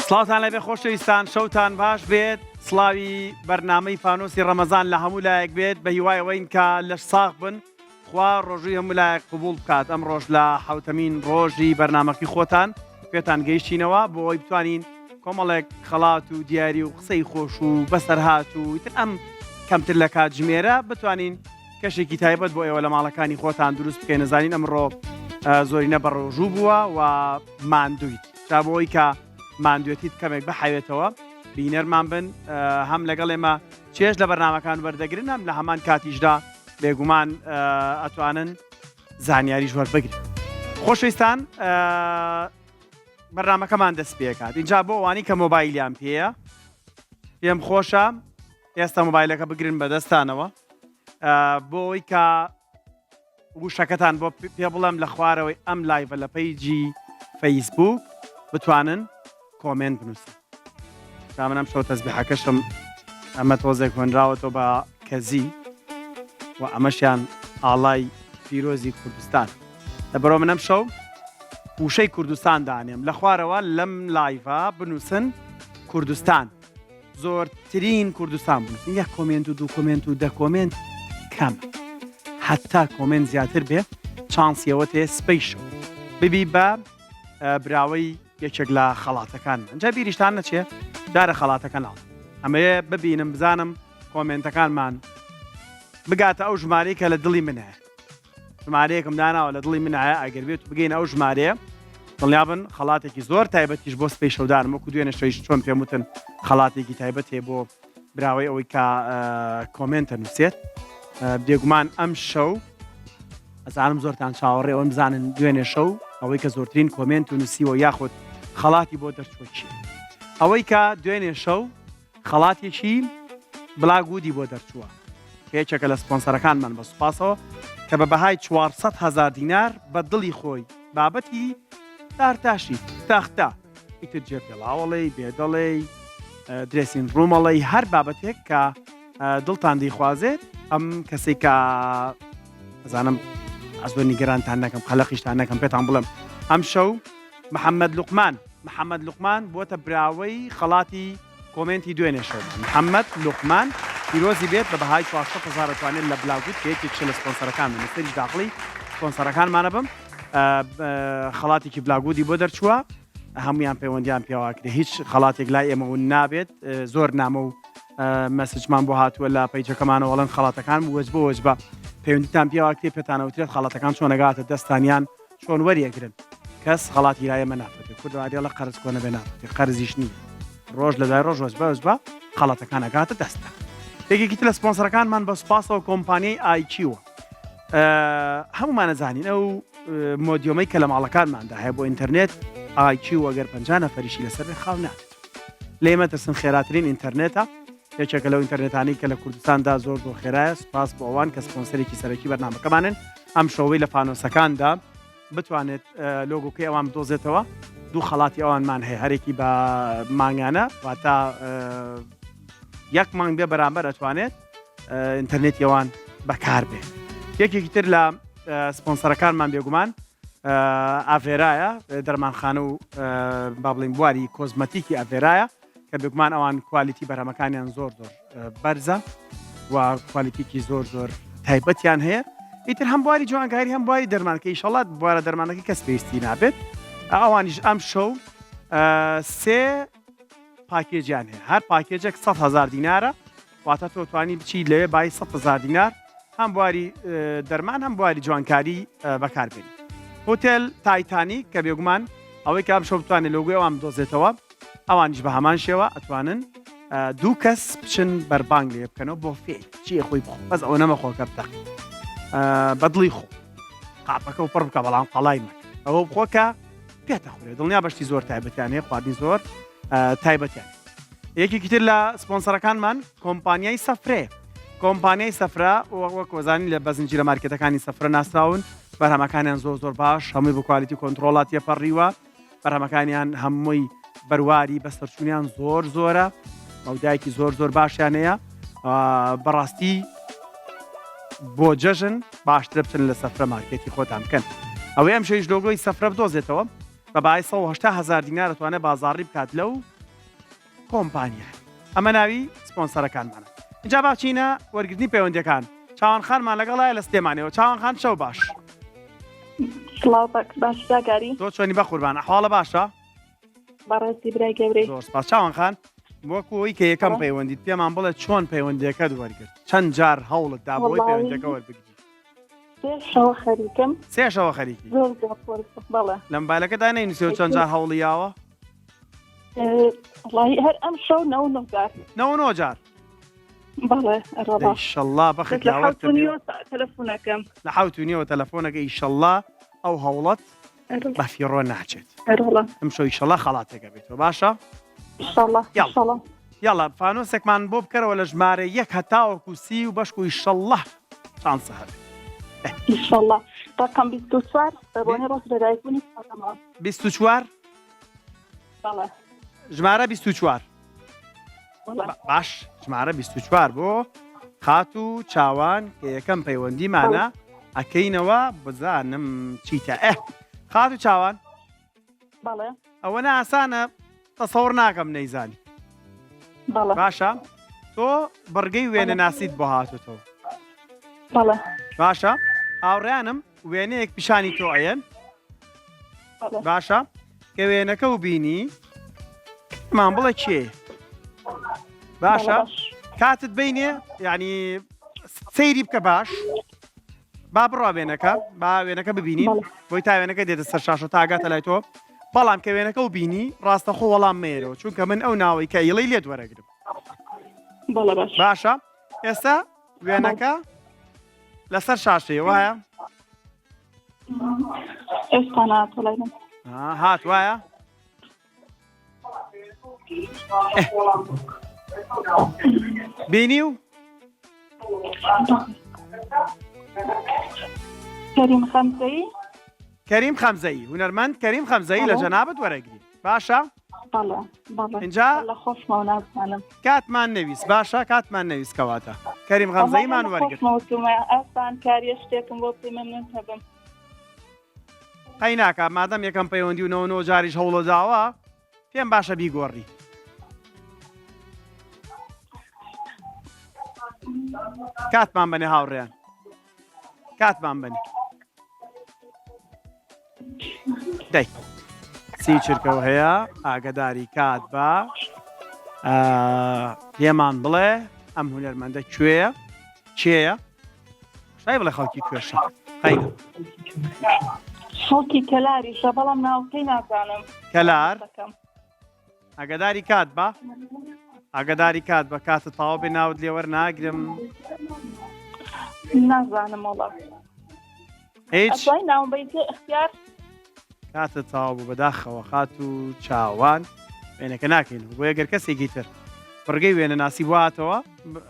سڵاوتان لەبێ خۆشەویستان، شەوتان باش بێت. سڵاوی بەرنامەی فانۆسی ڕەمەزان لە هەموو لایەک بێت بە هیوای ئەوەین کە لەش ساغ بن، خوا ڕۆژووی هەموو لایەک قبوڵ بکات. ئەم ڕۆژ لە حوتەمین ڕۆژی بەرنامەکەی خۆتان پێتان گەیشتینەوە بۆ ئەوەی بتوانین کۆمەڵێک خەڵات و دیاری و قسەی خۆش و بەسەرهات و ئیتر ئەم کەمتر لە کاتژمێرە بتوانین کەشێکی تایبەت بۆ ئێوە لە ماڵەکانی خۆتان دروست بکەین. نەزانین ئەمڕۆ زۆرینە بەڕۆژوو بووە و ماندوویت، جا بۆ ئەوەی کە ماندوێتیت کەمێک بەحەوێتەوە بینەرمان بن، هەم لەگەڵ ئێمە چێژ لە بەرنامەکان وەردەگرن، هەم لە هەمان کاتیشدا بێگومان ئەتوانن زانیاریش وەربگرن. خۆشەویستان، بەرنامەکەمان دەست پێکات. اینجا بۆ ئەوانی کە مۆبایلیان پێیە، پێم خۆشە ئێستا مۆبایلەکە بگرن بەدەستانەوە بۆ ئەوەی کە وشەکەتان بۆ پێ بڵێم لە خوارەوەی ئەم لایڤە لە پەیجی فەیسبوک بتوانن کۆمنت بنووسن. منم شەو تەسبیحەکەشم ئەمە تۆزێک هۆنراوەتەوە بە کەزی و ئەمەشیان ئاڵای پیرۆزی کوردستان. لەبەرەوە منم شەو وشەی کوردستان دانێم لە خوارەوە لەم لایڤە بنووسن کوردستان، زۆرترین کوردستان بنووسن. یەک کۆمنت و دوو کۆمنت و دە کۆمنت کەم، حتا کۆمنت زیاتر بێ چانسیەوە تێ سپەی شەو ببی بە براوەی یەکێک لە خەڵاتەکان. ئەنجا بیریشتان نەچێ دارە خەڵاتەکە ناڵ ئەمەیە ببینم بزانم کۆمنتەکانمان بگاتە ئەو ژمارەی کە لە دڵی منە، ژمارەیەکم داناوە لە دڵی منایە. ئەگەر بێت و بگەین ئەو ژمارەیە دڵنیابن خەڵاتێکی زۆر تایبەتیش بۆ سپەی شەودارم، وەکو دوێنێ شەویش چۆن پێم وتن خەڵاتێکی تایبەت هەیە بۆ براوەی ئەوەی کە کۆمنتە نووسێت. بێگومان ئەم شەو ئەزانم زۆرتان چاوەڕێ ئەوەن بزانن دوێنێ شەو ئەوەی کە زۆرترین کۆمنت و نووسیوە یاخود خەڵاتی بۆ دەرچوە چی، ئەوەی کە دوێنێ شەو خەڵاتێکی بڵاگودی بۆ دەرچووە. یەکێکە لە سپۆنسەرەکانمان بە سوپاسەوە کە بە بەهای 400,000 دینار بە دڵی خۆی بابەتی دارتاشی تاختە، ئیتر جێپێڵاوەڵێ بێدەڵێ درێسین ڕوومەڵی هەر بابەتێک کە دڵتان دەیخوازێت. ئەم کەسێک کە ئەزانم ئەزۆر نیگەرانتان نەکەم، قەلەقیشتان نەکەم، پێتان بڵێم ئەم شەو محەممەد لوقمان بۆتە براوەی خەڵاتی کۆمنتی دوێنێ شەو. محەممەد لوقمان پیرۆزی بێت بە بەهای 400,000 توانێت لە بلاگوت کەیەکێک لە سپۆنسەرەکان من سەریش داخڵی سپۆنسەرەکانمانە بم. خەڵاتێکی بلاگودی بۆ دەرچووە، هەمویان پەیوەندیان پێواکرێ، هیچ خەڵاتێک لای ئێمە نابێت. زۆر نامە و مەسجمان بۆ هاتووە لە پەیجەکەمانەوە وەڵەن خەڵاتەکان وەجبە وەجبە پەیوەندیتان پێواکرێ پێتانەوترێت خەڵاتەکان چۆن نەگاتە دەستانیان چۆن وەریەگرن. کەس خەڵاتی لای ئێمە نافرێت، کوردوادێ لە قەرز کۆنە بێ نافرێت، قەرزیش نییە، ڕۆژ لەدای ڕۆژ وەجبە خەڵاتەکان ئەگاتە دەستە. یەکێکی لە سپۆنسەرەکانمان بە سوپاسەوە کۆمپانیای ئایچیوە. هەمومان نەزانین ئەو مۆدیۆمەی کە لە ماڵەکانماندا هەیە بۆ ئینتەرنێت ئایچیو ئەگەر 50 نەفەریشی لەسەر خاو نات لێ مەترسن خێراترین ئینتەرنێتە، یەکێکە لەو ئینتەرنێتانی کە لە کوردستاندا زۆر بۆ خێرایە. سوپاس بۆ ئەوان کە سپۆنسەرێکی سەرەکی بەرنامەکەمانن. ئەم شەوەی لە فانۆسەکاندا بتوانێت لۆگۆکەی ئەوان بدۆزێتەوە. دوو خەڵاتی ئەوانمان هەیە، هەرێکی بە مانگانە واتە یەک مانگ بێ بەرامبەر ئەتوانێت ئینتەرنێتی ئەوان بەکار بێ. یەکێکی تر لە سپۆنسەرەکانمان بێگومان ئاڤێرایە، دەرمانخانە و با بڵین بواری کۆزمەتیکی ئاڤێرایە کە بێگومان ئەوان کوالیتی بەرهەمەکانیان زۆر بەرزە و کوالیتیکی زۆر تایبەتیان هەیە. ئیتر هەم بواری جوانکاری هەم بواری دەرمانکە ئیشەڵات بوارە دەرمانەکەی کەس پێویستی نابێت. ئەوانیش ئەم شەو 3 پاکێجیان هەیە، هەر پاکێجێک 100,000 دینارە، واتە تۆ توانی بچی لەوێ بای 100,000 دینار هەم بواری دەرمان هەم بواری جوانکاری بەکاربێنی. هۆتێل تایتانیک کە بێگومان ئەوەی کە ئەم شەو بتوانێت لۆگۆی ئەوان بدۆزێتەوە، ئەوانیش بە هەمان شێوە ئەتوانن دوو کەس بچن بەربانگ لێ بکەنەوە بۆ فێ چی خۆی بخۆ، بەس ئەوە نەمە خۆکە بتەقی بەدڵی خۆ قاپەکە و پڕ بکە، بەڵام قەڵای مەکە ئەوە بخۆکە پێتەخورێت. دڵنیا بەشتی زۆر تایبەتیان هەیە، خواردنی زۆر تایبەتیان. یەکێکی تر لە سپۆنسەرەکانمان کۆمپانیای سەفرەیە. کۆمپانیای سەفرە وەک وەزانی لە بەزنجیرە مارکێتەکانی سەفرە ناسراون، بەرهەمەکانیان زۆر باش، هەمووی بە کوالیتی کۆنتڕۆڵات تێپەڕیوە، بەرهەمەکانیان هەمووی بەرواری بەسەرچوونیان زۆرە، مەودایەکی زۆر باشیان هەیە. بەڕاستی بۆ جەژن باشترە بچن لە سەفرە مارکێتی خۆتان بکەن. ئەوەی ئەم شەویش لۆگۆی سەفرە بدۆزێتەوە بە بای 180,000 دینار دەتوانێت بازاڕی بکات لەو کۆمپانیای ئەمە ناوی سپۆنسەرەکانمانە اینجا باچینە وەرگرتنی پەیوەندیەکان چاوانخانمان لەگەڵایە لە ستێمانەوە چاوانخان شەو باش سڵاو باش داگاری تۆ چۆنی بە قوربان ئەحواڵە باشە بەڕاستی برای گەورەی زۆر سپاس چاوانخان وەکو ئەوەی کە یەکەم پەیوەندیت پێمان بڵێ چۆن پەیوەندیەکەت وەرگرت چەند جار هەوڵت دا بۆی پەیوەندیەکە وەربگری شەوە خەریکم سێشەوە خەریکی زۆر بەڵێ لە مۆبایلەکەدا نەینووسیەوە چەند جار هەوڵیاوە وڵی هەر ئەم شەو نەوە جار بەڵێ ئەڕۆڵا ئیشەڵڵا بەخت تەلەفۆنەکەم لە حوت و نیوە تەلەفۆنەکە ئیشەڵڵا ئەو هەوڵەت بە فیڕۆ ناچێت ئەڕۆڵا ئەم شەو ئیشەڵڵا خەڵاتێکە بێتەوە باشە ئیشەڵڵا ئیشەڵڵا یاڵا فانۆسێکمان بۆ بکەرەوە لە ژمارە 1 هەتاوەکو 30 و بەشک و ئیشەڵڵا شانسە هەبێت ئیشەڵڵا ڕقم 24 بەبوونی ڕۆژ لەدایکبوونی 24 بەڵێ ژمارە 24 باش ژمارە 24 بۆ خات و چاوان کە یەکەم پەیوەندیمانە ئەکەینەوە بزانم چیتە خات و چاوان بەڵێ ئەوە ئاسانە تەسەوڕ ناکەم نەیزانی بەڵێ باشە تۆ بەڕگەی وێنە ناسیت بۆ هاتوتەوە بەڵێ باشە هاوڕیانم وێنەیەک پیشانی تۆ ئەیەن باشە کە وێنەکە و بینی مان بڵێ کێ باشە کاتت بینێ یعنی سەیری بکە باش با بڕوا وێنەکە با وێنەکە ببینین بۆی تا وێنەکە دێتە سەر شاشە تاگاتە لای تۆ بەڵام کە وێنەکە و بینی ڕاستەخۆ وەڵام مێرەوە چونکە من ئەو ناوەی کە ئیڵەی لێت وەرەگرم باشە ئێستا وێنەکە لەسەر شاشەیە وایە ئێستا ناتوانم هات وایە بینی و کەریم خەمزەیی کەریم خەمزەیی هونەرمەند کەریم خەمزەیی لە جەنابەت وەرەگری باشە بەڵێ بەڵێ اینجا لە خۆشمەوە نازانم کاتمان نەویست باشە کاتمان نەویست کەواتە کەریم خەمزەییمان وەرگرت ئەستان کاریە شتێکم بۆ پێی مەمنون هەبم هەی ناکە مادەم یەکەم پەیوەندی و 99 جاریش هەوڵە داوە پێم باشە بیگۆڕی کاتمان بنێ هاوڕێیان کاتمان بنێ دەی سی چرکەوە هەیە ئاگداری کات بە پێمان بڵێ ئەم هونەرمەندە کوێیە چێیە شای بڵێ خەڵکی کوێشە قەیدە خەڵکی کەلاریشە بەڵام ناوکەی نازانم کەلار ئاگداری کات بە ئاگداری کات بە کاتە تاوا بێ ناوت لێوەەر ناگرم نازانم وڵات هیچ ناوم بەیتێ اختیار کاتە تاوا بوو بەداخەوە خات و چاوان وێنەکە ناکەین بۆ ئەگەر کەسێکی تر بڕگەی وێنە ناسی بواتەوە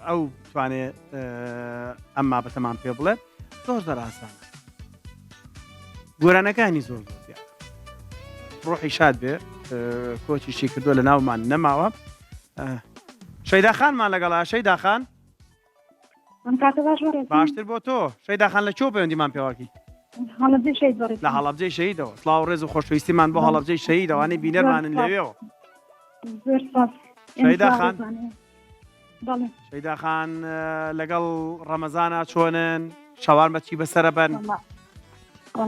ئەو توانێت ئەمما بەتەمان پێ بڵێ زۆر دەراسانە گۆرانەکانی زۆر زۆر ڕۆحی شاد بێ کۆچیشی کردووە لە ناومان نەماوە شەیداخانمان لەگەڵا شەیداخان باشتر بۆ تۆ شەیداخان لە چۆ پەیوەندیمان پێواکی لە هەڵەبجەی شەیدەوە سڵاو ڕێز و خۆشەویستیمان بۆ هەڵەبجەی شەیدەوانەی بینەرمانن لەوێەوە شەیداخان لەگەڵ ڕەمەزانە چۆنن شەوان بەچی بەسەرە بن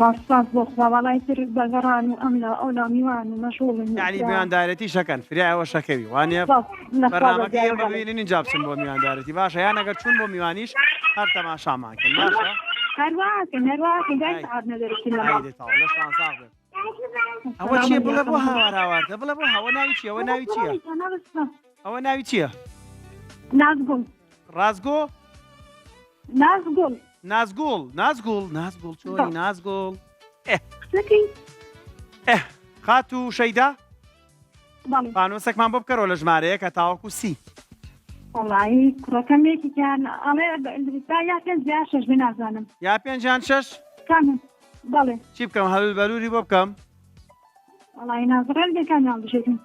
ڕاستاس بۆ خواوەڵای تر بەگەڕان و ئەم لە ئەو نامیوان و مەشغوڵن یعنی میواندارەتی شەکەن فریایەوە شەکەوی وانە بەرنامەکە ئێمە ببینین اینجا بچن بۆ میواندارەتی باشە یان ئەگەر چوون بۆ میوانیش هەر تەماشاماکەن باشە ئەوە چییە بڵێ بۆ هاوارهاوارتە بڵێ بۆ هەوە ناوی چی ئەوە ناوی چییە ئەوە ناوی چییە نازگوڵ ڕازگۆ نازگوڵ نازگوڵ نازگوڵ نازگوڵ چۆنی نازگوڵ خات و شەیدا پانۆسێکمان بۆ بکەرەوە لە ژمارەیە کە تاوەکو سی وڵایی کوڕەکەمێکیان ئەڵێ یا پێنج یا شەش نازانم یا پێنجیان شەش بەڵێ چی بکەم هەلول بەلووری بۆ بکەم وڵایی نازڕێن دەکانیان بژێتن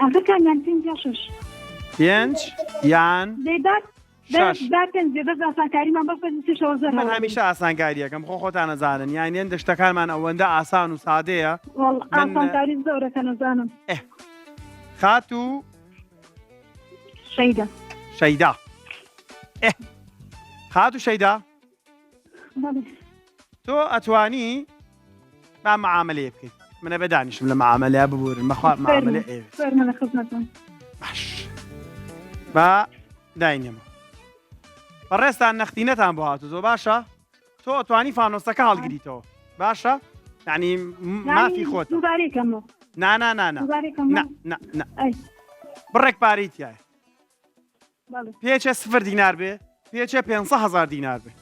ئەکەکانیان پێنج یا شەش پێنج یان من هەمیشە ئاسانکاریەکەم خۆ خۆتان نەزانن یانێن دەشتەکانمان ئەوەندە ئاسان و سادەیە زۆرەکە نەزانم خاتو شەیدا شەیدا خاتو شەیدا بەڵێ تۆ ئەتوانی با معاملەیە بکەیت منە بەدانیشم لە معاملەیە ببورن مەخوا معاملە ئێوێت فەرمە لە خزمەتم باش با داینێمە بەڕێستان نەختینەتان بۆ هاتووە باشە تۆ ئەتوانی فانۆسەکە هەڵگریتەوە باشە یعنی مافی خۆت دووبارێکەمەوە نا دووبارێکەمە ئەی بڕێک پارەی تایە بەڵێ پێچە 0 دینار بێ پێچە 500,000 دینار بێ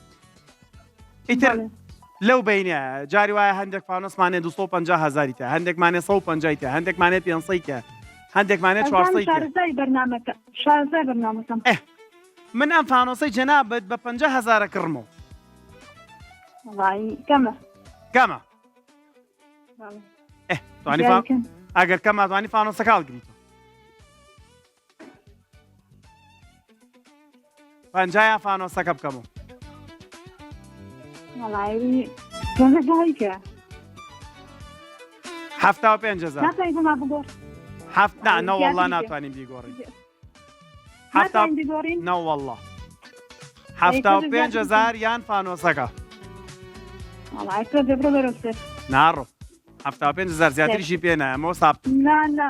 ئیتر بەڵێ لەو بینە جاری وایە هەندێک فانۆسمانێ 250,000 تە هەندێکمانێ 150 تە هەندێکمانێ 500 تە هەندێکمانێ 400 تە شارزای بەرنامەکە شارزای بەرنامەکەم من ئەم فانۆسەی جەنابەت بە 50,000 کڕمەوە وڵی کەمە کەمە بەڵێ توانی دیارکەن. ئەگەر کەم توانی فانۆسەکە هەڵگریتەوە 50 فانۆسەکە بکەمەوە وڵی گەنجە دایکە 75,000 ناتوانین بۆ ما بگۆڕ نەوەڵڵا ناتوانین بیگۆڕین ناتوانین بگۆڕین نەوەڵڵا 75,000 یان فانۆسەکە وڵی تۆ دەبرۆ بەرەوسەر ناڕۆ 75,000 زیاتریشی پێ نایە ئەمەوە ساب نا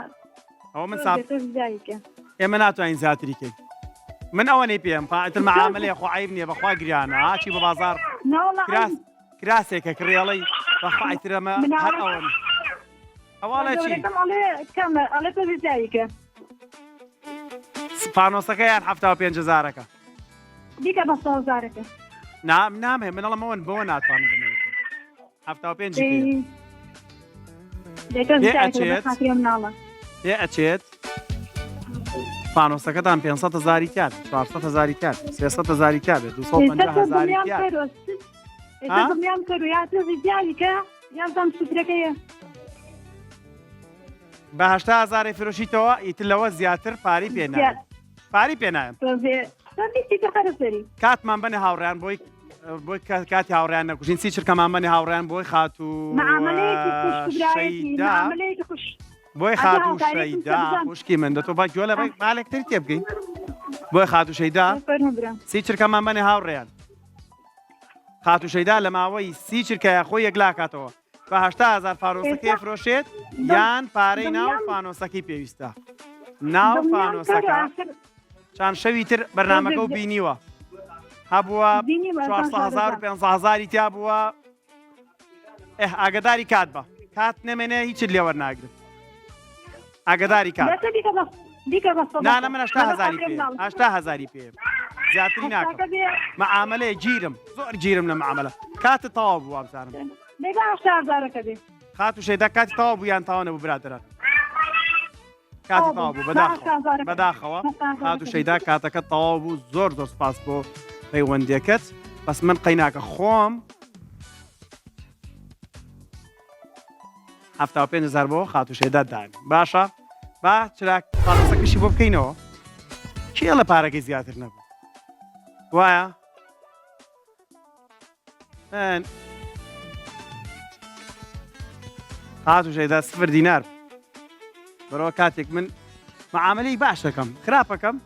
ئەوە من ساب تۆ دایکە ئێمە ناتوانین زیاتری کەین من ئەوە نەی پێم فائتر معاملەیە خۆ عیب نییە بەخوا گریانە هاچی بە بازار ناوەڵی کراسێکە کڕێڵەی بەخوایترەمە هەر ئەوەن ئەوڵە چی ئەڵێ کەمە ئەڵێ تۆ دایکە فانۆسەکە یان 75,000ەکە دیکە بە 100,000ەکە نامێ منەڵەمەوەن بەوە ناتوانم بنێت 75 پێ ئەچێت فانۆسەکەتان 500,000 تیار 400,000 تیار 300,000 تیار بێت 250,000 تیار دڵنیام کرد و یا تۆ دیاریکە یان زەم سوترەکەیە بە 80,000 فرۆشیتەوە ئیتر لەوە زیاتر پاری پێنایم پاری پێنایم کاتمان بنێ هاوڕیان بۆی کاتی هاوڕیان نەکوژین سی چرکەمان بنێ هاوڕیان بۆی خات و شەیدا بۆی خات و شەیدا خوشکی من دەتۆ با گوێ لە مالێکتر تێ بگەین بۆی خات و شەیدا سی چرکەمان بنێ هاوڕێیان خات و شەیدا لە ماوەی سی چرکەیە خۆی یەکلاکاتەوە بە 80,000 فانۆسەکەی فرۆشێت یان پارەی ناو فانۆسەکەی پێویستە ناو فانۆسەکە چند شەوی تر بەرنامەکە و بینیوە هەبووە 400,000 500,000 تیا بووە ئاگداری کات بە کات نەمێنێ هیچت لێوە ناگرن ئاگداری کات نانە من 80,000 پێ 80,000 پێ زیاتری ناکەم معاملەیە گیرم زۆر گیرم لە معاملە کاتت تەواو بووە بزانم خات و شەیدا کاتی تەواو بوو یان تەواو نەبوو برادران کاتی تەواو بوو بەداخەوە خات و شەیدا کاتەکە تەواو بوو زۆر زۆر سپاس بۆ پەیوەندیەکەت بەس من قەیناکە خۆم 75,000 بۆ خات و شەیدا دایم باشە با چراک فانۆسەکەشی بۆ بکەینەوە کێ لە پارەکەی زیاتر نەبوو وایە خات و شەیدا 0 دینار بەرەوە کاتێک من معاملەی باش دەکەم خراپەکەم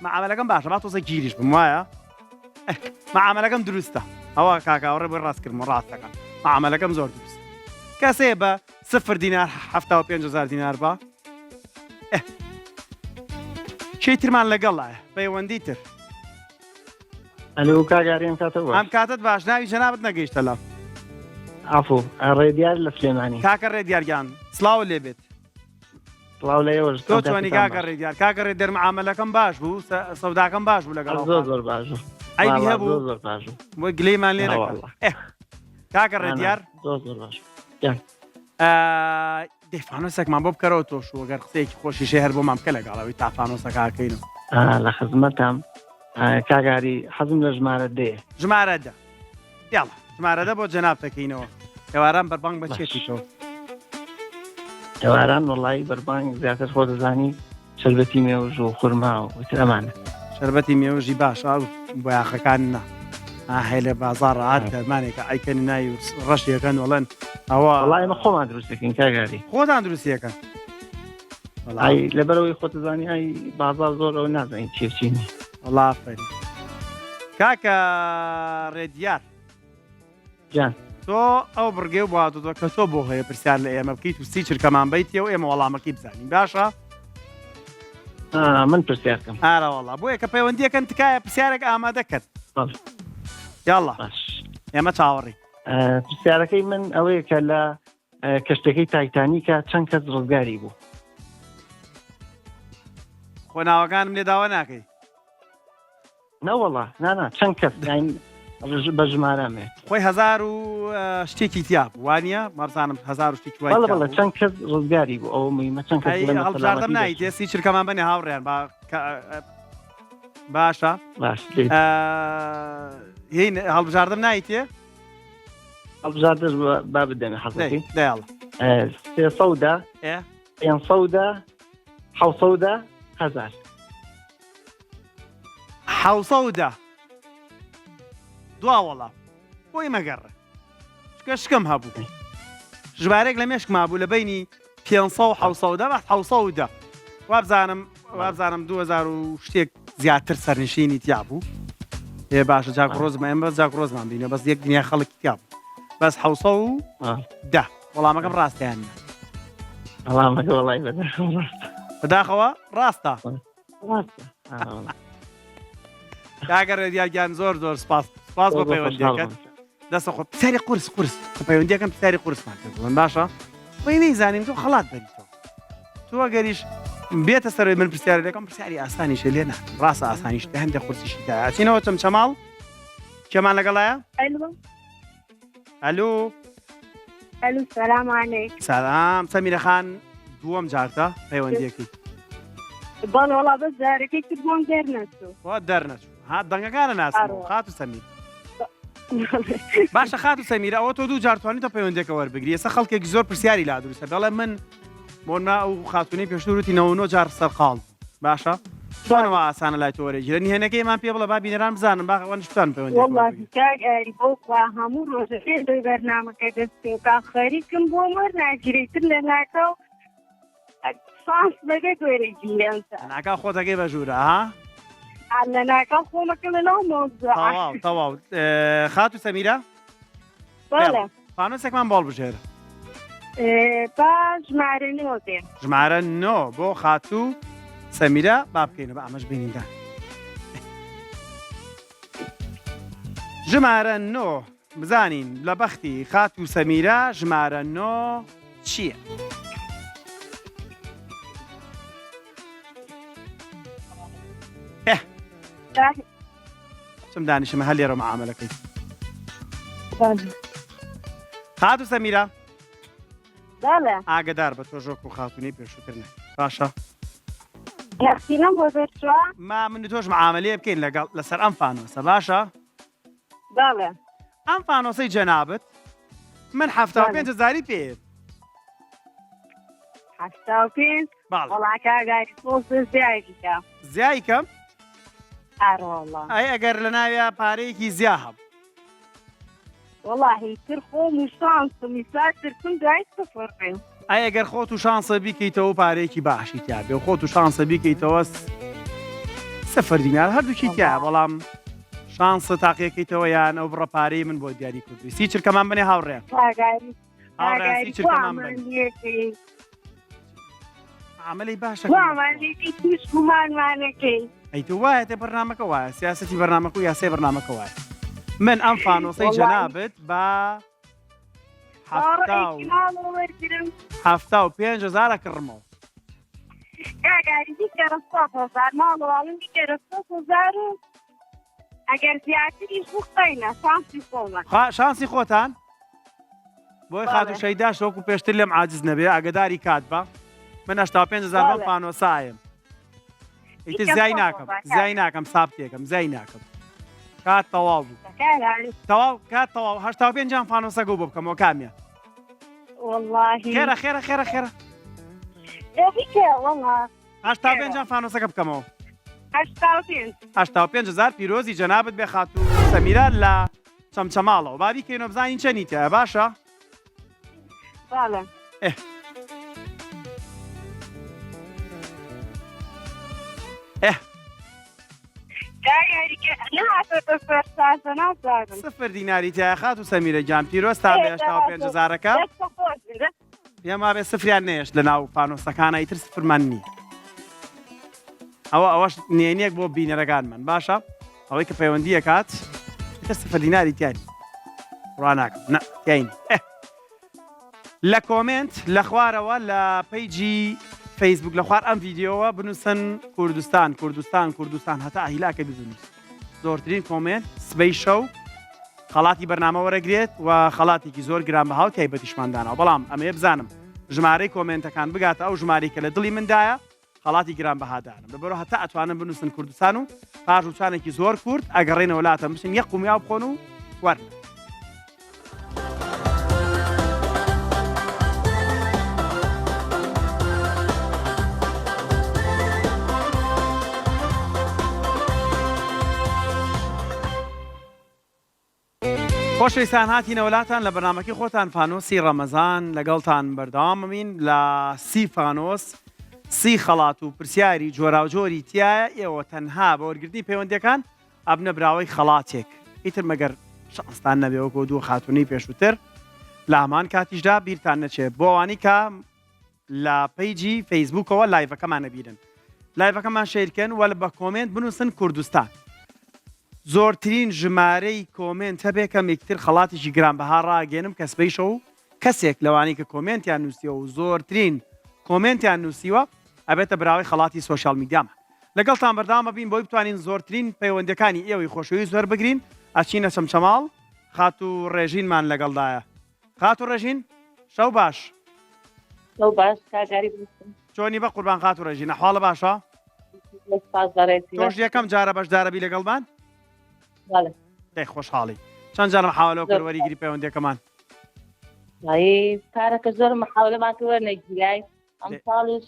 معاملەکەم باشە با تۆزە گیریش بم وایە معاملەکەم دروستە ئەوە کاکاوڕێ بۆ ڕاستکردمە ڕاستەکەم معاملەکەم زۆر دروست کەسێ بە 0 دینار 75,000 دینار بە شەی ترمان لەگەڵایە پەیوەندی تر ئەلو کاگاریان کاتەوە ئەم کاتت باش ناوی جەنابەت نەگەیشتە لە ئافۆ ڕێدیار لە سلێمانی کاکە ڕێدیارگیان سڵاو لێ بێت سڵاو لە ئێوەش تۆ چۆنی کاکە ڕێدیار کاکە ڕێدیار معاملەکەم باش بوو سەوداکەم باش بوو لەگەڵ زۆر باش ئەیبی هەبوو زۆر باش بۆی گلەیمان لێ نەکەن کاکە ڕێدیار زۆر باش دەفانۆسێکمان بۆ بکەرەوە تۆش وەگەر قسەیەکی خۆشیشێ هەر بۆمان بکە لەگەڵەوەی تا فانۆسەکەکەینم لە خزمەتم کاگاری حەزم لە ژمارە دێ ژمارە دە یاڵە ژمارەدە بۆ جەناب دەکەینەوە ئێواران بەربانگ بە چێتی تۆ ئێواران وڵی بەربانگ زیاتر خۆ دەزانی شەربەتی مێوژ و خورما و وتر ئەمانە شەربەتی مێوژی باش بۆ یاخەکان نا هەیە لە بازار ڕات دەرمانێکە ئایکەنی ناوی و ڕەشیەکەن وڵەن ئەوە وڵای ئمە خۆمان دروست دەکەین کاگاری خۆتان دروستیەکەن ئای لەبەرەوەی خۆتزانی ئای بازار زۆرەوە نازانین چێچینی وڵا فەری کاکە ڕێدیار جان تۆ ئەو بڕگێ و بواتۆ کە تۆ بۆ هەیە پرسیار لە ئێمە بکەیت و سی چرکەمان بیتێ و ئێمە وەڵامەکەی بزانین باشە؟ من پرسیارکەم ئارەوەڵا بۆیە کە پەیوەندیەکەن تکایە پرسیارێک ئامادە کرد باش یاڵڵا باش ئێمە چاوەڕی پرسیارەکەی من ئەوەیە کە لە کەشتەکەی تایتانیکە چەند کەس ڕزگاری بوو خۆ ناوەکانم لێ داوا ناکەی نەوەڵا نانا چەند کەس بە ژمارەمێ خۆی هەزار و شتێکی تیا بوو وانە مەبزانم هەزار و شتێکی وای بەڵە بەڵە چەند کەس ڕزگاری بوو ئەو مهمە چەند کەس هەڵبژاردەم نایت سی چرکەمان بنێ هاوڕێن باشە باش هین هەڵبژاردەم نایتێ هەڵبژاردەش با بدەنە حەزەکەی دەیاڵ 300 500 700 هەزار 700 دوا وەڵام بۆی مەگەڕێ چکە شکم هەبوو ژمارێک لە مێشکما بوو لە بینی 500 و 700 بە 700 وابزانم 2000 و شتێک زیاتر سەرنشینی تیا بوو هێ باشە جاک ڕۆزمە ئێمە جاک ڕۆزمان بینە بەس یەک دنیا خەڵکی تیا بوو بەس 710 وەڵامەکەم ڕاستیان وەڵامەکە وەڵای بەداخەوە ڕاستە ڕاستە کاگە ڕێدیارگیان زۆر زۆر سپاس بۆ پەیوەندیەکەت دەستە خۆ پرسیاری قورس پەیوەندیەکەم پرسیاری قورسمان کردبوون باشە وی نەیزانیم تۆ خەڵات بەریتەوە تۆ ئەگەریش بێتە سەرەوەی من پرسیاری دەکەم پرسیاری ئاسانیشە لێ نا ڕاستە ئاسانیش هەندێک قورسیشی دایە ئاچینەوە چەمچەماڵ کێمان لەگەڵایە ئەلو سلام علیکم سلام سەمیرە خان دووەم جارتە پەیوەندیەکەی بەڵێ وەڵا بەس جارێکی تر بۆم دەرنەچوو وا دەرنەچوو هات دەنگەکانە ناسم خات و سەمیر باشە خات و سەمیرە ئەوە تۆ دوو جارتوانیتە پەیوەندێکە وەربگری ئێستا خەڵکێکی زۆر پرسیاری لا دروستە دەڵێ من بۆنا ئەو خاتونەی پێشووتی 99 جار سەرقاڵ باشە چۆنەوە ئاسانە لای تۆرەگیرە نیهێنەکەیمان پێ بڵە با بینەران بزانم باخەوە شتان پەیوەندی والله کاگاری بۆ هەموو ڕۆژەکەی دوی بەرنامەکە دەستێکا خەریکم بۆ وەرناگیرێتتر لە ناکەو شانس بەگە گوێرەگی لێنسە ناکا خۆتەکەی بەژوورە ها لە ناکەو خۆمەکە لەناو مۆزوع تەواو خات و سەمیرە بەڵێ فانۆسێکمان بۆڵ بژێرە با ژمارە نۆ دێن ژمارە 9 بۆ خات و سەمیرە با بکەینە بە ئەمەش بینیندا ژمارە 9 بزانین لە بەختی خات و سەمیرە ژمارە 9 چییە؟ چم دانیشمە هەل لێرە مەعامەلەکەی خات و سەمیرە بەڵێ ئاگدار بە تۆ ژۆک و خاتونی پێشووتر نە باشە یاخینەم بۆ بێرچوە ما من تۆش معاملەیە بکەین لەگەڵ لەسەر ئەم فانۆسە باشە بەڵێ ئەم فانۆسەی جەنابەت من 75 پێ 75 باڵ وەڵا کاگاری تۆ زیایکە زیای کەم ئاڕۆڵە ئەی ئەگەر لە ناوێ پارەیەکی زیا هەب وەڵاهی تر خۆم و شانسم میساترکم دوای سفر بێن ئەی ئەگەر خۆت و شانسە بیکەیتەوە پارەیەکی باشی تیا بێ و خۆت و شانسە بیکەیتەوە سەفەر دینار هەردووکی تیا بەڵام شانسە تاقیەکەیتەوە یان ئەو بڕە پارەی من بۆ دیاری کردوی سی چرکەمان بنێ هاوڕێ هاوڕێ سی چرکەمان بنێ عملی باشە وامانێکی توش گومانمانەکەی ئەی تو وایە تێ بەرنامەکە وایە سیاسەتی بەرنامەکە و یاسای بەرنامەکە وایە من ئەم فانۆسەی جەنابەت بە 75,000 کڕمەوە کاگاری دیکەرە 100,000 ماڵەواڵم دیکەرە 100,000 و ئەگەر زیاتریش بخەینە شانسی خۆمە شانسی خۆتان بۆی خات و شەیدا شۆک و پێشتر لێم عاجز نەبێ ئاگداری کات بە من 85,000 بەم فانۆسایم ئیتر زیای ناکەم سابتێکم زیای ناکەم کات تەواو بوو تەواو کات تەواو 85 فانۆسە گەو بۆ بکەمەوە کامیە خێرە خێرە خێرە خێرە 85 فانۆسەکە بکەمەوە 85,000 پیرۆزی جەنابەت بێ خات و سەمیرە لە چەمچەماڵەوە با بیکەینەوە بزانین چەندی تایە باشە؟ نهاتۆتە سەر سازە نازانم. 0 دیناری تایە خات و سەمیرە گیان پیرۆز تا 85,000ەکە دەستە خۆش بن. پێما بێ سفریان نێش لە ناو پانۆسەکانە ئیتر سفرمان نی. ئەوەش نێنیەک بۆ بینەرەکانمان باشە ئەوەی کە پەیوەندیە کات ئیتر 0 دیناری تیانی ڕواناکەم تیاین. لە کۆمنت لە خوارەوە لە پەیجی فەیسبوک لە خوار ئەم ڤیدیۆوە بنووسن کوردستان کوردستان کوردستان هەتا ئاهیلاکە بزنووس. زۆرترین کۆمنت سبەی شەو خەڵاتی بەرنامە وەرەگرێت و خەڵاتێکی زۆر گرانبەها و تایبەتیشماندانەوە. بەڵام ئەمەیە بزانم ژمارەی کۆمنتەکان بگاتە ئەو ژمارەی کە لە دڵی مندایە خەڵاتی گرانبەهادانم لەبەرەوە هەتا ئەتوانن بنووسن کوردستان و پاش وچانێکی زۆر کورد ئەگەڕێنەوە وڵاتە بچن یەک قومیا بخۆن و وەرن. خۆشەویستان هاتینە وڵاتان لە بەرنامەکەی خۆتان فانۆسی ڕەمەزان لەگەڵتان بەردەوامەمین لە 30 فانۆس 30 خەڵات و پرسیاری جۆراوجۆری تایە ئێوە تەنها بە وەرگرتنی پەیوەندیەکان ئەبنە براوەی خەڵاتێک ئیتر مەگەر شانستان نەبێەوە دوو خاتونی پێشووتر لە هەمان کاتیشدا بیرتان نەچێت بۆ ئەوانی کە لە پەیجی فەیسبوکەوە لایڤەکەمان نەبیرن لایڤەکەمان شێرکەن وە بە کۆمنت بنووسن کوردستان. زۆرترین ژمارەی کۆمنت هەبێ کەم یەکتر خەڵاتێکی گرانبەها ڕاگەێنم کە سبەی شەو کەسێک لەوانی کە کۆمنتیان نووسیوە و زۆرترین کۆمنتیان نووسیوە ئەبێتە براوی خەڵاتی سۆشیال میدیامە. لەگەڵتان بەردامە بین بۆی بتوانین زۆرترین پەیوەندەکانی ئێوەی خۆشەویست زۆر بگرین ئەچینە چەمچەماڵ خات و ڕێژینمان لەگەڵدایە. خات و ڕێژین شەو باش. شەو باش کاگاری بستم. چۆنی بە قوربان خات و ڕێژین ئەحواڵە باشە؟ تۆش یەکەم جارە بەشدارەبی لەگەڵمان؟ دەی خۆشحاڵی. چەند جارم حاولەوە کرد وەریگری پەیوەندیەکەمان؟ کارەکە زۆر محاولەمان کرد نەگیرای ئەم ساڵش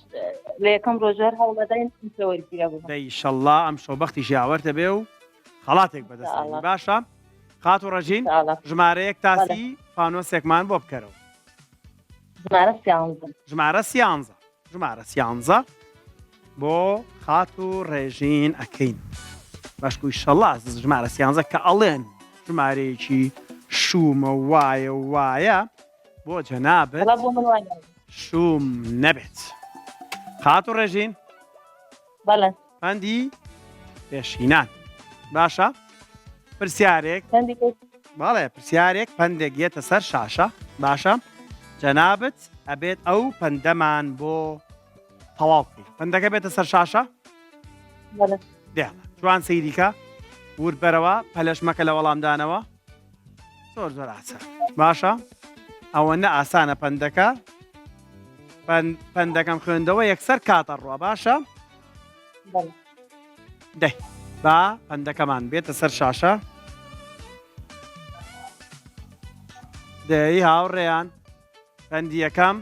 لە یەکەم ڕۆژەر هەوڵەداین وەرگیرە بوو. دەی ئیشەڵڵا ئەم شەو بەختی ژیاوەرتە بێ و خەڵاتێک بەدەست باشە. خات و ڕەژین ژمارەیەک تاسی فانۆسێکمان بۆ بکەرەوە. ژمارە سیانزە بۆ خات و ڕێژین ئەکەین. باشکوی شەڵا ژمارە سیانزە کە ئەڵێن ژمارەیەکی شومە وایە بۆ جەنابەت شوم نەبێت. خات و ڕێژین پەندی پێشینان باشە پرسیارێک بەڵێ پرسیارێک پەندێک یێتە سەر شاشە باشە جەنابەت ئەبێت ئەو پەندەمان بۆ تەواو بکەیت. پەندەکە بێتە سەر شاشە دێڵە جوان سەیریکە وربەرەوە پەلەشمەکە لە وەڵامدانەوە زۆر زۆر ئاسان باشە ئەوەنە ئاسانە پەندەکەم خوێندەوە یەکسەر کاتە ڕوە باشە دەی با پەندەکەمان بێتە سەر شاشە دەی هاوڕێیان پەندی یەکەم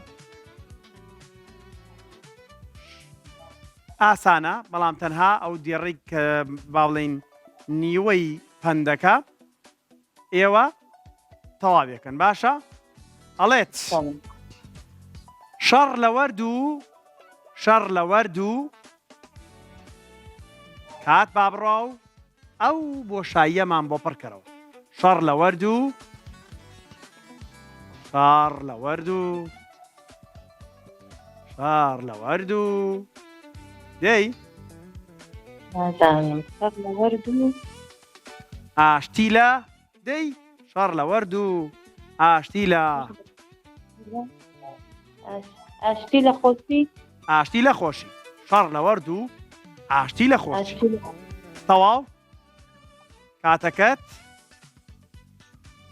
ئاسانە بەڵام تەنها ئەو دیێڕی کە باڵین نیوەی پەندەکە ئێوە تەواوێکن باشە ئەڵێت شەڕ لە وەرد و کات بابڕاو ئەو بۆشاییەمان بۆ پڕکەرەوە. شەڕ لە وەرد و دەی ئاشتی لە دەی شەڕ لە وەرد و ئاشتی لە خۆشی شەڕ لە وەرد و ئاشتی لە خۆشی. تەواو کاتەکەت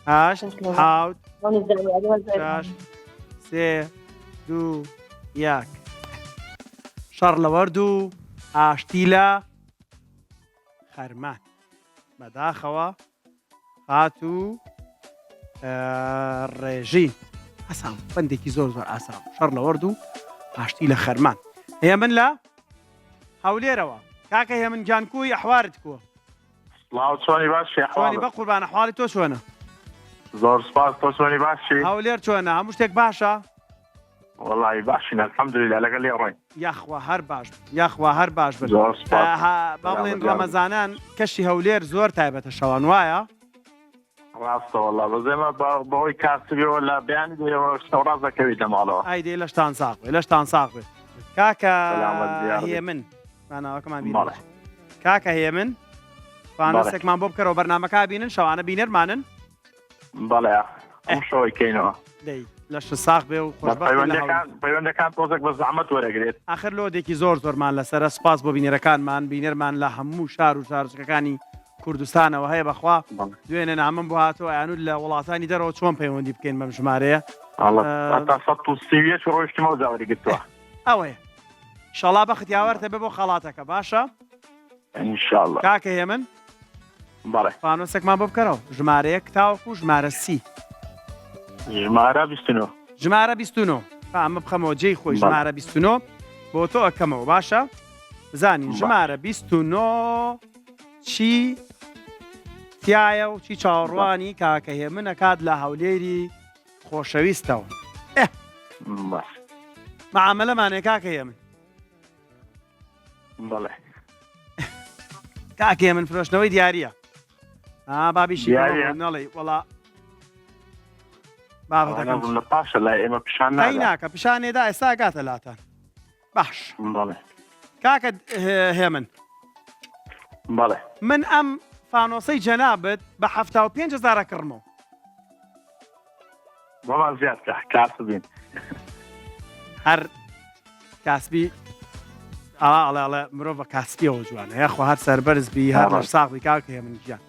8 3 2 1 شەڕ لە وەرد و ئاشتی لە خەرمان بەداخەوە خات و ڕێژین ئاسان پندێکی زۆر ئاسان شەڕ لە وەرد و ئاشتی لە خەرمان. هەیە من لە هەولێرەوە کاکە هێ من گیانکوی ئەحوارت کووە چۆنی باشی چۆنی بە قوربانە حواڵی تۆ چۆنە؟ زۆر سپاس تۆ چۆنی باشی؟ هەولێر چۆنە هەموو شتێک باشە؟ والله باشین الحمدلله لەگەڵ لێ ڕۆین یاخوا هەر باش یاخوا هەر باش بن زۆر سپاس. باڵێن ڕەمەزانان کەشی هەولێر زۆر تایبەتە شەوان وایە ڕاستە والله بەزێمە بەهۆی کاسبیەوە لە بیانی دێەوە شەوڕاز دەکەویت لە ماڵەوە ئای دێ لەشتان ساق بێ لەشتان ساق بێ کاکە سەلامەت زیاد بێ. هێ من ماناوەکەمان بەڵێ بینێ کاکە هێ من فانۆسێکمان بۆ بکەرەوە بەرنامەکە بینن شەوانە بینەرمانن بەڵێ ئەم شەوەی کەینەوە دەی لەشت ساق بێ و پەیوەندەکان تۆزێک بە زەحمەت وەرەگرێت آخر لۆدێکی زۆرمان لەسەرە سپاس بۆ بینەرەکانمان بینەرمان لە هەموو شار و شارچەکانی کوردستانەوە هەیە بەخوا دوێنێ نامم بۆ هاتەوە یانود لە وڵاتانی دەرەوە چۆن پەیوەندی بکەین بەم ژمارەیە تا 130 ڕۆیشتمەوە زاوەری گرتووە ئەوەیە شەڵا بە ختیاوەرتە بێ بۆ خەڵاتەکە باشە ئینشاءالله کاکە هێ من بەڵێ فانۆسێکمان بۆ بکەرەوە ژمارەیەک تاوەکو ژمارە سی ژمارە 29 ژمارە 29 ئەمە بخەمەوە جێی خۆی ژمارە 29 بۆ تۆ ئەەکەمەوە باشە بزانین ژمارە 29 چی تایە و چی چاوەڕوانی کاکە هێ من ئەکات لە هەولێری خۆشەویستەوە بەس معاملەمانێ کاکە هێ من بەڵێ کاکە هێ من فرۆشتنەوەی دیارە بابیشی دیارە؟ نەڵێ وەڵا بابەتەکەم لە پاشە لای ئێمە پیشان ئەی نادا ناکە پیشانێدا ئێستا گاتە لاتان باش بەڵێ کاکە هێ من بەڵێ من ئەم فانۆسەی جەنابەت بە 75,000 کڕمەوە بەڵام زیادکە کاسبین هەر کاسبی ئاڵێ مرۆڤ بە کاسپیەوە جوانە یاخوا هەر سەربەرز بی هەر لەش ساقی کاکە هێ من گیان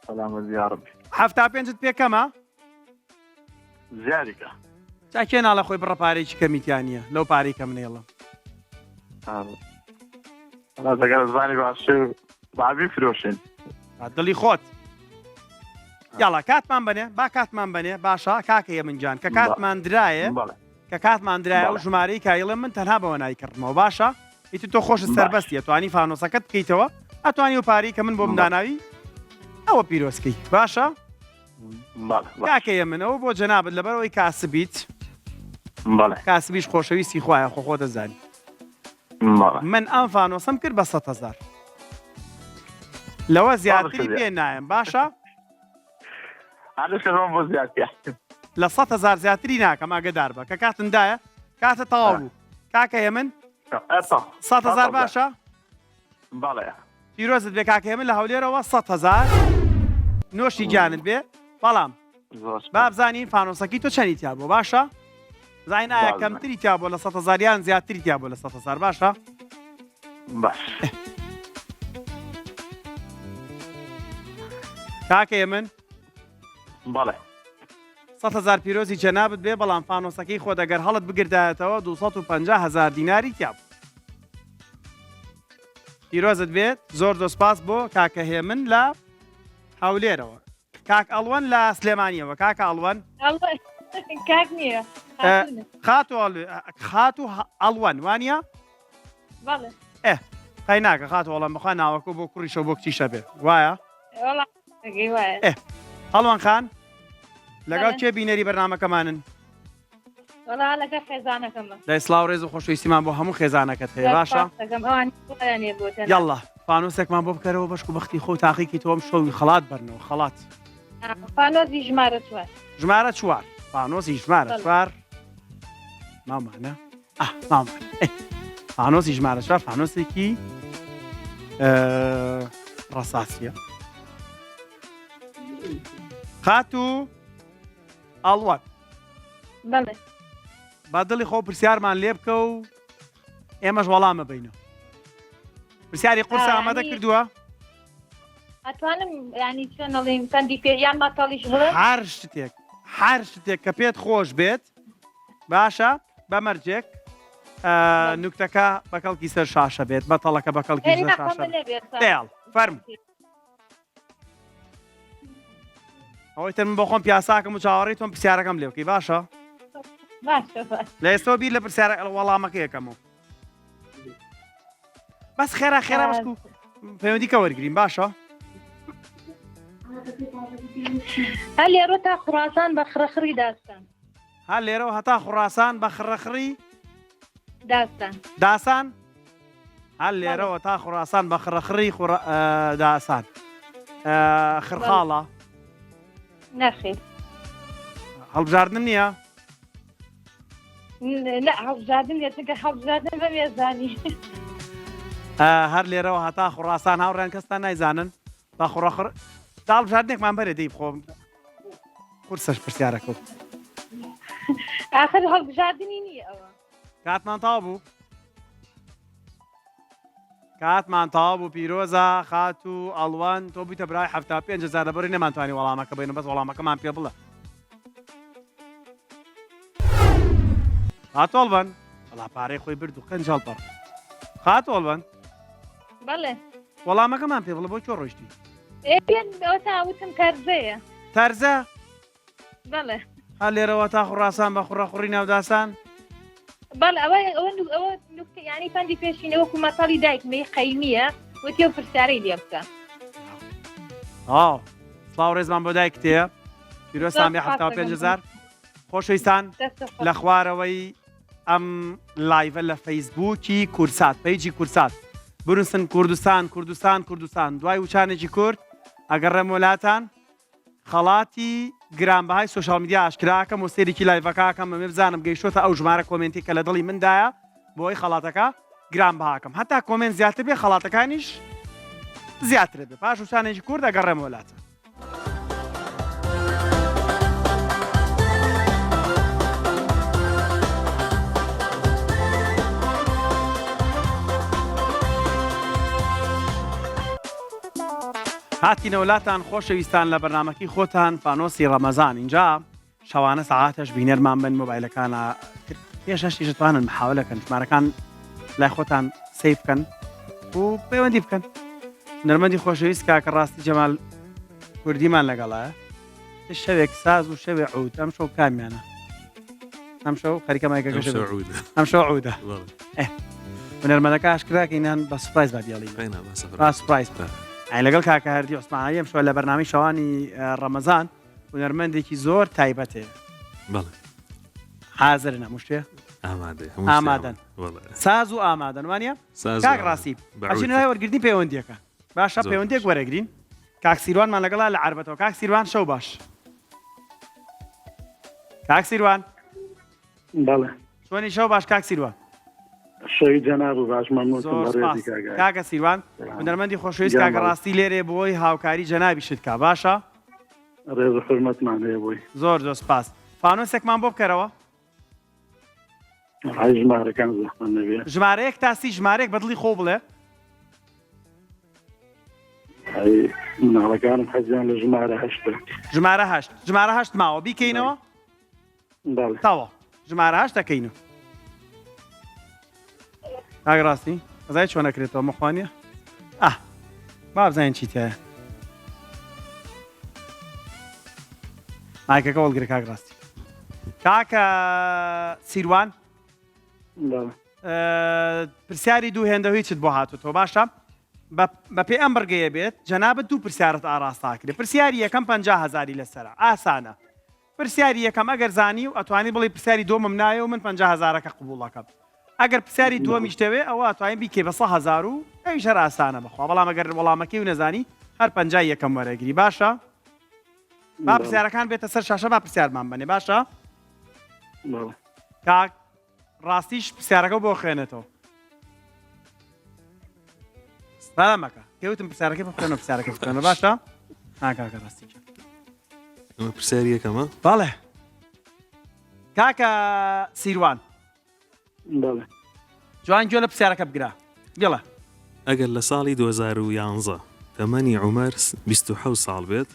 سەلامە زیاربی 75 پێکەمە زیادیکە چاکێ ناڵە خۆی بڕە پارێکی کەمیتیانە لەو پارەی کە منێڵە دەگەر زانی باش بابی فرۆشین دڵی خۆت یاڵا کاتمان بنێ با کاتمان بنێ باشە کاکە هێ من جان کە کاتمان درایە بەڵێ کە کاتمان درایە و ژمارەی کایڵە من تەنها بەوە نایکردمەوە باشە ئیتر تۆ خۆش سەربەستی توانی فانۆسەکەت بکەیتەوە ئەتوانی و پارەی کە من بۆ مداناوی ئەوە پیرۆسکەی باشە کاکەیە منەوە بۆ جەنابەت لەبەرەوەی کاسبیت بەڵێ کاسبیش خۆشەویستی خوایە خۆ دەزانی بەڵێ من ئەم فانۆسم کرد بە 100,000 لەوە زیاتری پێ نایم باشە هەردەشەوە بۆ زیاتیە لە 100,000 زیاتری ناکەم ئاگدار بە کە کاتندایە کاتە تەواو بوو کاکەیە من 100,000 باشە بەڵێ پیرۆزت بێ کاکەیە من لە هەولێرەوە 100,000 نۆشی گیانت بێ بەڵام با بزانین فانۆسەکەی تۆ چەندی تیا بۆ باشە زین ئایا کەمتری تیا بۆ لە 100,000 یان زیاتری تیا بۆ لە 100,000 باشە باش کاکەیە من بەڵێ 100,000 پیرۆزی جەنابت بێ بەڵام فانۆسەکەی خۆ دەگەر هەڵت بگردایەتەوە 250,000 دیناری تیا بوو پیرۆزت بێت زۆر دۆسپاس بۆ کاکە هێ من لە هەولێرەوە کاک ئەڵوەن لە سلێمانیەوە کاکە ئەڵوەن کاک نییە خات و ئەڵوەن وانە بەڵێ قای ناکە خات وەڵام بخوا ناوەکە بۆ کوڕیشە بۆ کچیشە بێ وایە هەڵوان خان لەگەڵ چێ بینەری بەرنامەکەمانن لەگە خێزانەکەمە دای سلااو ڕێز و خۆشەویستیمان بۆ هەموو خێزانەکەت هەیە باشە یاڵڵا فانۆسێکمان بۆ بکەرەوە بەشک و بەختی خۆ تاقیکی تۆم شەوی خەڵات بەرنەوە خەڵات فانۆزی ژمارە چوار ژمارە چوار فانۆسی ژمارە چوار مامانە مامان فانۆسی ژمارە چوار فانۆسێکی ڕەساسیە خات و ئەڵوان بەڵێ با دڵی خۆ پرسیارمان لێ بکە و ئێمەش وەڵامە بینە پرسیاری قورس ئامادە کردووە ئەتوانم ینی چۆنەڵێم چەندی پێ یان ماتەڵیش بڵێ هەر شتێک کە پێت خۆش بێت باشە بەمەرجێک نوکتەکە بەکەڵکی سەر شاشە بێت بەتەڵەکە بەکەڵکی سەر شاشە دێڵ فەرم ئەوەی تر من بۆ خۆم پیاساکەم و چاوەڕێی تۆم پرسیارەکەم لێ بکەی باشە لە ئێستەوە بیر لە پرسیارە وەڵامەکە یەکەمەوە بەس خێرا بەشک و پەیوەندی کە وەرگرین باشە هەلێرۆ تا خوڕاسان بە خرەخری داستان هەر لێرەوە هەتا خوڕاسان بە خڕەخڕی داستان داسان هەر لێرەوە تا خوڕاسان بە خڕەخڕی داسان خرخاڵە نەخێر هەڵبژاردن نییە لا هەڵبژاردن لێتەکە هەڵبژاردن بە مێزانی هەر لێرەوە هەتا خوڕاسان هاوڕێن کەستان نایزانن بە خوڕەخڕ هەڵبژاردنێکمان بەرێ دەی بخۆم قورسەش پرسیارەکە آخر هەڵبژاردننی نییە ئەوە کاتمان تاوا بوو کاتمان تاوا بوو پیرۆزە خات و ئەڵوان تۆ بوویتە برای 5,000 لەبەری نەمانتوانی وەڵامەکە بین بەس وەڵامەکەمان پێ بڵێ خاتۆڵبن وەڵا پارەی خۆی برد و قەنجاڵ پەڕ خاتۆڵبن بەڵێ وەڵامەکەمان پێ بڵێ بۆ چۆ ڕۆیشتی پێن ئەوە تاوتم تەرزەیە تەرزە بەڵێ هەر لێرەوە تا خوڕاسان بە خوڕەخوڕی ناوداسان بەڵێ ئەوە نکتە یانی پەندی پێشینەوەکو مەساڵی دایکمەی قەیمیە وتی ئەو پرسیارەی لێ بکە سڵاو ڕێزمان بۆ دایک تێە پیرۆز سامی 5,000 خۆشەویستان لە خوارەوەی ئەم لایڤە لە فەیسبووکی کورسات پیجی کورسات بنووسن کوردستان کوردستان کوردستان دوای وچانێکی کورد ئەگەڕێم وڵاتان خەڵاتی گرانبەهای سوشال میدیا ئاشکراکەم و سێرێکی لایڤەکەکەم ئەمێ بزانم گەیشتۆتە ئەو ژمارە کۆمنتی کە لە دڵی مندایە بۆی خەڵاتەکە گرانبەهاکەم هەتا کۆمنت زیاتر بێ خەڵاتەکانیش زیاتر بێ پاش وچانێکی کورد ئەگەڕێم وڵاتە هاتینە وڵاتان خۆشەویستان لە بەرنامەکەی خۆتان فانۆسی ڕەمەزان اینجا شەوانە سەعاتەش بینەرمان بن مۆبایلەکانە پێشەشی دەتوانن محاولەکەن ژمارەکان لای خۆتان سەیف بکەن و پەیوەندی بکەن نەرمەندی خۆشەویست کاکە ڕاستی جەمال کوردیمان لەگەڵایە شەوێک ساز و شەوێ عود ئەم شەو کامیانە ئەم شەو خەریکەمایکەکە ئەم شەو عودە نەرمەدەکە ئاشکراکەینان بە سوپرایز با دیاڵی سوپرایز لەگەڵ کاکە هەردی عوسمانی ئەم شەوە لە بەرنامی شەوانی ڕەمەزان هونەرمەندێکی زۆر تایبەتەیە حازرن هەموو شتێ ئامادەن ساز و ئامادەن وانە کاک ڕاستی ئەچین لای وەرگرتنی پەیوەندیەکە باشە پەیوەندێک وەرەگرین کاک سیروانمان لەگەڵا لە عەربەتەوە کاک سیروان شەو باش کاک سیروان بەڵێ چۆنی شەو باش کاک سیروان شەوی جەناب و باش کاکە سیروان هونەرمەندی خۆشەویست کاکە ڕاستی لێرێ بۆی هاوکاری جەنابی شتکا باشە ڕێز و حورمەتمان هەیە بۆی زۆر زۆر سپاس فانۆسێکمان بۆ بکەرەوە ژمارەکان زەحمەت نەبێ ژمارەیەک تاسی ژمارەیەک بەدڵی خۆ بڵێ مناڵەکانم حەزیان لە ژمارە هەشت ژمارە هەشت ماوە بیکەینەوە تاوە ژمارە هەشت دەکەینەوە کاک ڕاستی بەزای چۆن نەکرێتەوە مەخوانیە با بزانین چی تایە مایکەکە وەڵگرە کاک ڕاستی کاکە سیروان پرسیاری دوو هێندەوەی چت بۆ هاتوتەوە باشە بە پێ ئەم بەرگەیە بێت جەنابەت دوو پرسیارت ئاڕاستا کرێ پرسیاری یەکەم 50,000 لەسەرە ئاسانە پرسیاری یەکەم ئەگەر زانی و ئەتوانی بڵێ پرسیاری دۆمم نایە و من 50,000ەکە قبوڵەکەم ئەگەر پرسیاری دووەمی شتەوێ ئەوە ئەتوانین بیکێ بە 100,000 و ئەویش هەر ئاسانە بەخوا بەڵام ئەگەر وەڵامەکەی و نەزانی هەر 50 یەکەم وەرەگری باشە با پرسیارەکان بێتە سەر شاشە با پرسیارمان بنێ باشە کاک ڕاستیش پرسیارەکە بۆ خوێنێتەوە سلامەکە کەوتم پرسیارەکەی بخوێنەوە پرسیارەکە بخوێنەوە باشە کاکە ڕاستی پرسیاری یەکەمە بەڵێ کاکە سیروان جوان گوێ لە پرسیارەکە بگرە گەڵە ئەگەر لە ساڵی 2011 تەمەنی عومەر 27 ساڵ بێت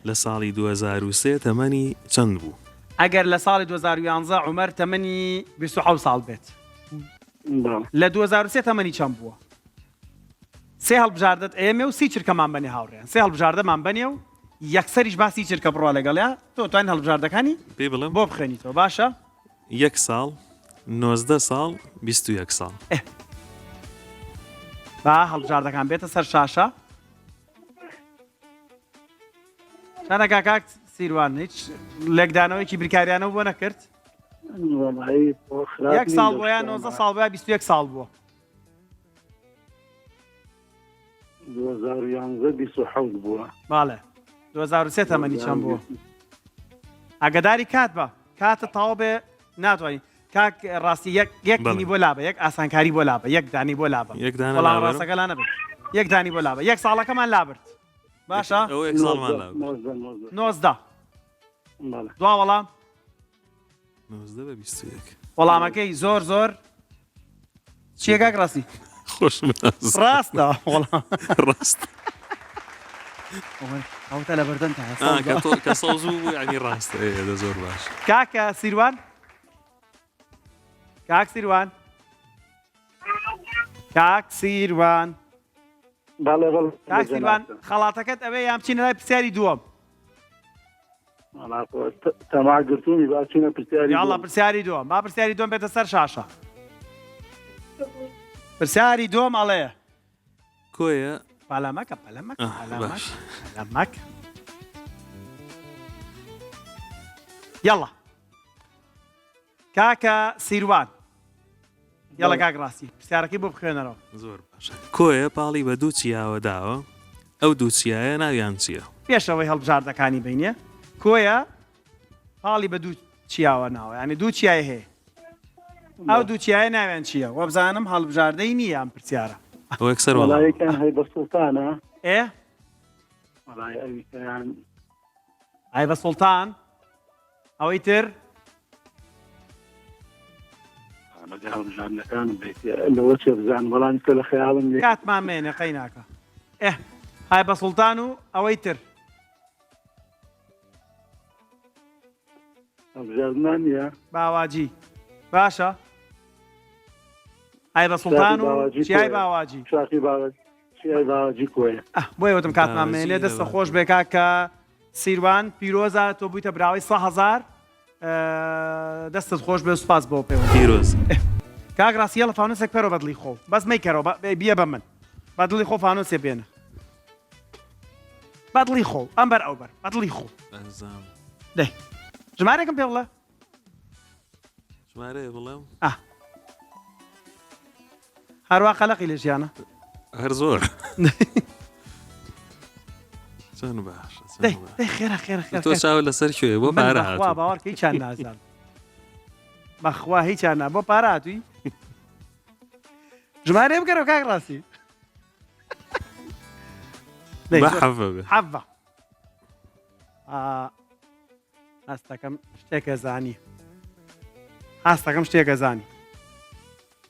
لە ساڵی 2003 تەمەنی چەند بوو ئەگەر لە ساڵی 2011 عومەر تەمەنی 27 ساڵ بێت لە 2003 تەمەنی چەند بووە سێ هەڵبژاردت ئێمە و سی چرکەمان بەنێ هاوڕێن سێ هەڵبژاردەمان بەنێ و یەکسەریش باسی چرکە بڕوا لەگەڵیا تۆ توانین هەڵبژاردەکانی پێ بڵێم بۆ بخوێنیتەوە باشە 1 ساڵ 19 ساڵ 21 ساڵ با هەڵبژاردەکان بێتە سەر شاشە شانە کاک سیروان هیچ لێکدانەوەیکی بریکاریانەوە بۆ نەکرد وڵی یەک ساڵ بۆ یان 19 ساڵ بۆ 21 ساڵ بووە 2011 27 بووە باڵێ 2023 تەمەنی چەند بووە ئاگداری کات بە کاتە تەواو بێ ناتوانین کاک ڕاستی یەک دینی بۆ لابە یەک ئاسانکاری بۆ لابە یەک دانی بۆ لابە یەک دانە وەڵام لابەرە؟ ڕاستەکە لا نەبێت یەک دانی بۆ لابە یەک ساڵەکەمان لابرد باشە ئەو یەک ساڵمان لاوە 19 بەڵێ دوا وەڵام 19 بە 21 وەڵامەکەی زۆر چیە کاک ڕاستی خۆشم ڕاستە وەڵام ڕاست ئەوتە لە بەردەن کە سەوزوو بوو ینی ڕاستە دە زۆر باش کاکە سیروان کاک سیروان کاک سیروان بەڵێ کاک سیروان خەڵاتەکەت ئەوێ یام چینە لای پرسیاری دووەم تەماگرتوونی باچینە پرسیاری یاڵا پرسیاری دووەم با پرسیاری دووەم بێتە سەر شاشە پرسیاری دووەم ئەڵەیە کۆیە پەلەمەکە باش پەلەمەک یاڵا کاکە سیروان یاڵا کاک ڕاستی پرسیارەکەی بۆ بخوێنەرەوە زۆر باش کۆیە پاڵی بە دوو چیاوە داوە ئەو دوو چیایە ناویان چییە؟ پێشەوەی هەڵبژاردەکانی بینە کۆیە پاڵی بە دوو چیاوە ناوە ینی دوو چیای هەیە ئەو دوو چیایە ناویان چییە وە بزانم هەڵبژاردەی نییە ئەم پرسیارە ئەو یەکسەر وەڵام وڵایەکان هەی بە سوڵتانە ئێ وڵای ئەویان ئای بە سوڵتان ئەوەی تر هەڵبژاردنەکانم لەوە چێ بزان بەڵام کە لە خەیاڵم کاتمان مێنێ قەی ناکە ئێ ئای بە سوڵتان و ئەوەی تر هەڵبژاردنان نیە باواجی باشە ئای بە سوڵتان و باواجی چیای کۆیە. باواجی شاقی باواجی کۆیە بۆی وتم کاتمان باواجی مێنێ دەستە لەوە. خۆش بێکا کە سیروان پیرۆزە تۆ بوویتە براوی 100,000 دەستت خۆش بێ و سوپاس بۆ پێوە پیرۆز کاک ڕاستیە لە فانوسێک پەرەوە بەدڵی خۆ بەس مەیکەرەوە بیە بە من بەدڵی خۆ فانوسێ بێنە بەدڵی خۆ ئەم بەر ئەو بەر بەدڵی خۆ ئەزام دەی ژمارێکم پێ بڵێ ژمارەیە بڵێم هەروە قەلەقی لە ژیانە هەر زۆر چەند باش دەی خێرە تۆ چاوە لەسەر کوێ بۆ پارە بەخوا هاتوو باوەڕکە هیچیان نازان بەخوا هیچیان نا بۆ پارە هاتووی ژمارە بکەرەوە کاک ڕاستی بە حەفە بێ حەڤە هەستەکەم شتێکە زانی هەستەکەم شتێکە زانی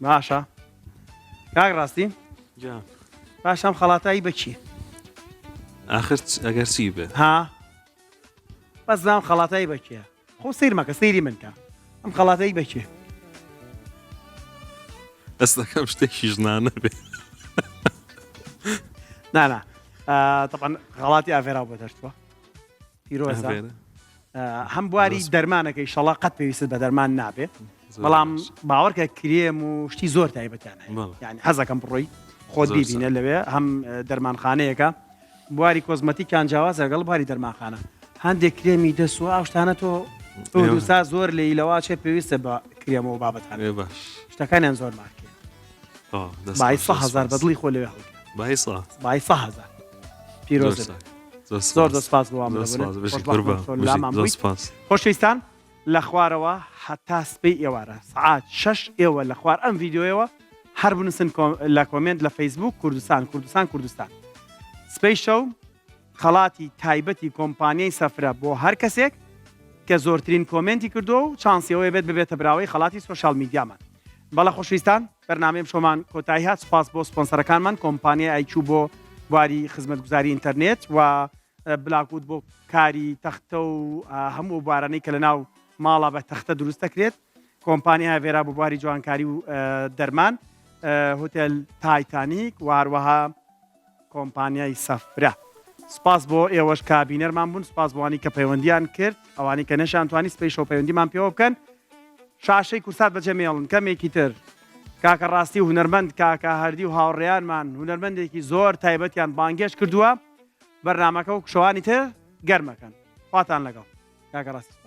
باشە کاک ڕاستی جا باشەم خەڵاتایی بەچی آخر ئەگەر چی بێت ها بەس زانام خەڵاتایی بەکیە خۆ سیر مەکە سەیری من کە ئەم خەڵاتایی بەکێ دەست دەکەم شتێکی ژنانە بێ نانا طبعا خەڵاتی ئافێرا بۆ دەرچوە پیرۆزە هەم بواری دەرمانەکەی شەڵا قەت پێویست بە دەرمان نابێ بەڵام باوەڕکە کرێم و شتی زۆر تایبەتیان یعنی حەزەکەم بڕۆی خۆت بیبینە لەوێ هەم دەرمانخانەیەەکە بواری کۆزمەتیکان جیاواز لەگەڵ بواری دەرمانخانە هەندێک کرێمی دەسووە ئەو شتانە تۆ دووسا زۆر لە ئیلەوە چێ پێویستە بە کرێمەوە بابەتان باش شتەکانیان زۆر مارکێ بای 100,000 بەدڵی خۆ لەوێ هەڵکە بای 100 بای 100,000 پیرۆز زۆر دەسپاس بۆ خۆشویستان لە خوارەوە هەتا سپەی ئێوارە سعات 6 ئێوە لە خوار ئەم ڤیددیوەوە هەر بنووسن لە کۆمنت لە فەیسبوک کوردستان سپەی شەو خەڵاتی تایبەتی کۆمپانیای سەفرە بۆ هەر کەسێک کە زۆرترین کۆمنتی کردو و چانسیەوەی بێت ببێتە براوەی خەڵاتی سۆشال میدیامان بەڵە خۆشویستان بەرنامەی شۆمان کۆتایی هات سپاس بۆ سپۆنسەرەکانمان کۆمپانیای ئایچوو بۆ بواری خزمەتگوزاری ئینتەرنێت و بلاکوت بۆ کاری تەختە و هەموو بوارانەی کە لە ناو ماڵە بە تەختە دروست دەکرێت کۆمپانیا هەڤێرا بۆ بواری جوانکاری و دەرمان هۆتێل تایتانیک و هەروەها کۆمپانیای سەفرە سپاس بۆ ئێوەش کابینەرمان بوون سپاس بۆوانی کە پەیوەندیان کرد ئەوانی کە نەشانتوانی سپەی شەو پەیوەندیمان پێوە بکەن شاشەی کورسات بەجێمێڵن کەمێکی تر کاکە ڕاستی و هونەرمەند کاکە هەردی و هاوڕێیانمان هونەرمەندێکی زۆر تایبەتیان بانگێش کردووە بەرنامەکە و شەوانی تر گەرمەکەن خواتان لەگەڵ کاکە ڕاستی